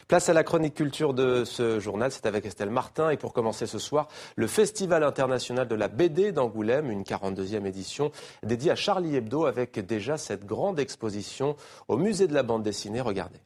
Place à la chronique culture de ce journal, c'est avec Estelle Martin. Et pour commencer ce soir, le Festival international de la BD d'Angoulême, une 42e édition dédiée à Charlie Hebdo avec déjà cette grande exposition au musée de la bande dessinée. Regardez.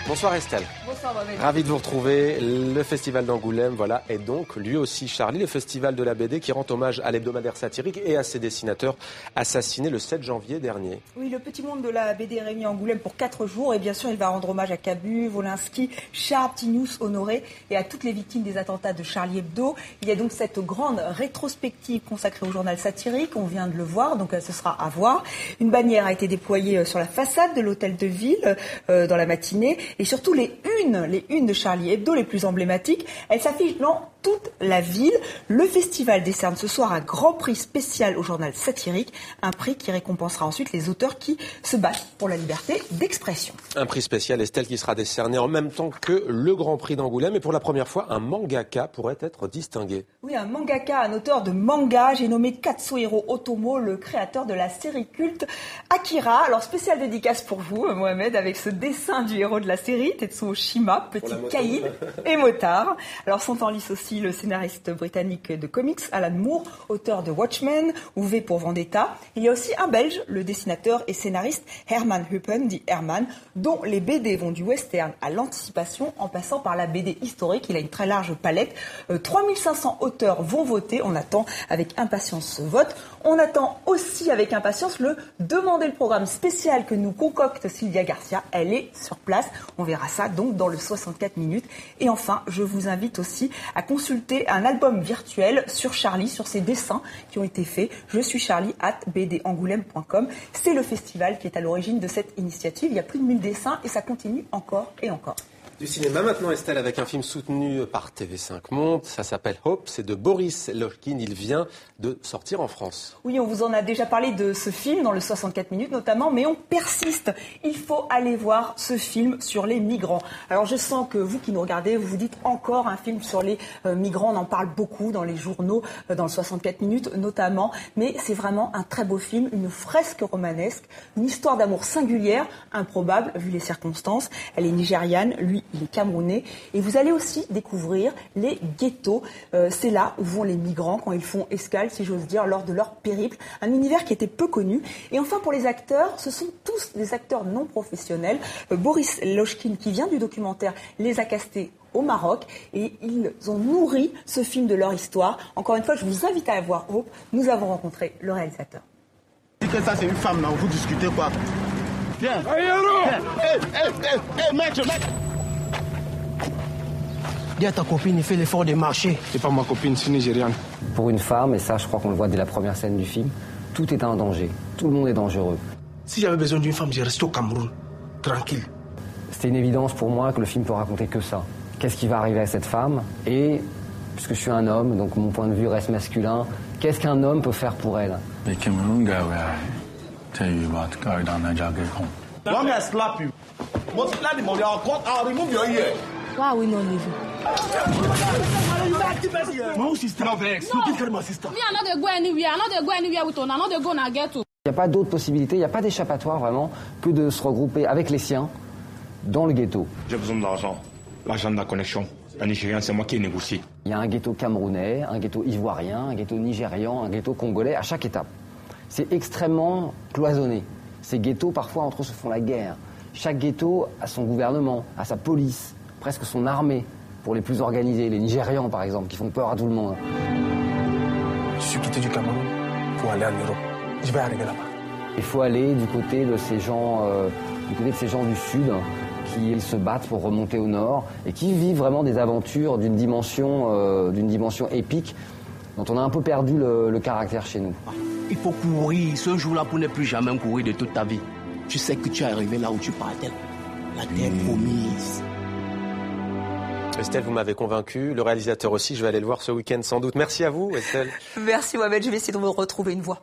Bonsoir Estelle. Bonsoir Mohamed. Ravi de vous retrouver. Le Festival d'Angoulême, voilà, est donc lui aussi Charlie, le Festival de la BD qui rend hommage à l'hebdomadaire satirique et à ses dessinateurs assassinés le 7 janvier dernier. Oui, le petit monde de la BD est réuni à Angoulême pour 4 jours et bien sûr il va rendre hommage à Cabu, Wolinski, Charb, Tinius, Honoré et à toutes les victimes des attentats de Charlie Hebdo. Il y a donc cette grande rétrospective consacrée au journal satirique, on vient de le voir, donc ce sera à voir. Une bannière a été déployée sur la façade de l'hôtel de ville dans la matinée et surtout les unes de Charlie Hebdo les plus emblématiques, elles s'affichent dans toute la ville. Le festival décerne ce soir un grand prix spécial au journal satirique, un prix qui récompensera ensuite les auteurs qui se battent pour la liberté d'expression. Un prix spécial, Estelle, qui sera décerné en même temps que le Grand Prix d'Angoulême et pour la première fois, un mangaka pourrait être distingué. Oui, un mangaka, un auteur de manga, j'ai nommé Katsuhiro Otomo, le créateur de la série culte Akira. Alors spéciale dédicace pour vous, Mohamed, avec ce dessin du héros de la série, Tetsuo Shima, petit caïd et motard. Alors sont en lice aussi le scénariste britannique de comics, Alan Moore, auteur de Watchmen ou V pour Vendetta. Il y a aussi un Belge, le dessinateur et scénariste Herman Huppen, dit Herman, dont les BD vont du western à l'anticipation en passant par la BD historique. Il a une très large palette. 3500 auteurs vont voter. On attend avec impatience ce vote. On attend aussi avec impatience le Demander le programme spécial que nous concocte Sylvia Garcia. Elle est sur place. On verra ça donc dans le 64 minutes. Et enfin, je vous invite aussi à consulter un album virtuel sur Charlie, sur ses dessins qui ont été faits. Je suis Charlie @bdangoulême.com. C'est le festival qui est à l'origine de cette initiative. Il y a plus de 1000 dessins et ça continue encore et encore. Du cinéma maintenant, Estelle, avec un film soutenu par TV5 Monde. Ça s'appelle Hope, c'est de Boris Lorkin. Il vient de sortir en France. Oui, on vous en a déjà parlé de ce film dans le 64 minutes notamment, mais on persiste. Il faut aller voir ce film sur les migrants. Alors je sens que vous qui nous regardez, vous vous dites encore un film sur les migrants. On en parle beaucoup dans les journaux, dans le 64 minutes notamment. Mais c'est vraiment un très beau film, une fresque romanesque, une histoire d'amour singulière, improbable vu les circonstances. Elle est nigériane, lui il est camerounais. Et vous allez aussi découvrir les ghettos. C'est là où vont les migrants quand ils font escale, si j'ose dire, lors de leur périple. Un univers qui était peu connu. Et enfin, pour les acteurs, ce sont tous des acteurs non professionnels. Boris Lorkin, qui vient du documentaire Les a castés au Maroc. Et ils ont nourri ce film de leur histoire. Encore une fois, je vous invite à aller voir Hope. Nous avons rencontré le réalisateur. Dis que ça, c'est une femme, là. Vous discutez quoi? Viens. Maître. Dis à ta copine, il fait l'effort de marcher. C'est pas ma copine, c'est nigériane. Pour une femme, et ça je crois qu'on le voit dès la première scène du film, tout est un danger. Tout le monde est dangereux. Si j'avais besoin d'une femme, j'ai resté au Cameroun, tranquille. C'était une évidence pour moi que le film peut raconter que ça. Qu'est-ce qui va arriver à cette femme? Et, puisque je suis un homme, donc mon point de vue reste masculin, qu'est-ce qu'un homme peut faire pour elle? Why are we not leaving? My sister. No vex. You give her my sister. Me, I not dey go anywhere. I not dey go anywhere with una. I not dey go na get to. Il n'y a pas d'autre possibilité, il n'y a pas d'échappatoire vraiment que de se regrouper avec les siens dans le ghetto. J'ai besoin d'argent. L'argent de la connexion. La Nigériane, c'est moi qui ai négocié. Il y a un ghetto camerounais, un ghetto ivoirien, un ghetto nigérian, un ghetto congolais à chaque étape. C'est extrêmement cloisonné. Ces ghettos, parfois, entre eux, se font la guerre. Chaque ghetto a son gouvernement, a sa police, presque son armée, pour les plus organisés, les Nigérians par exemple, qui font peur à tout le monde. Je suis quitté du Cameroun pour aller en Europe. Je vais arriver là-bas. Il faut aller du côté de ces gens, du Sud, qui se battent pour remonter au Nord et qui vivent vraiment des aventures d'une dimension épique dont on a un peu perdu le caractère chez nous. Il faut courir ce jour-là pour ne plus jamais courir de toute ta vie. tu sais que tu es arrivé là où tu partais. La terre promise. Estelle, vous m'avez convaincu. Le réalisateur aussi, je vais aller le voir ce week-end sans doute. Merci à vous, Estelle. Merci Mohamed, je vais essayer de me retrouver une voix.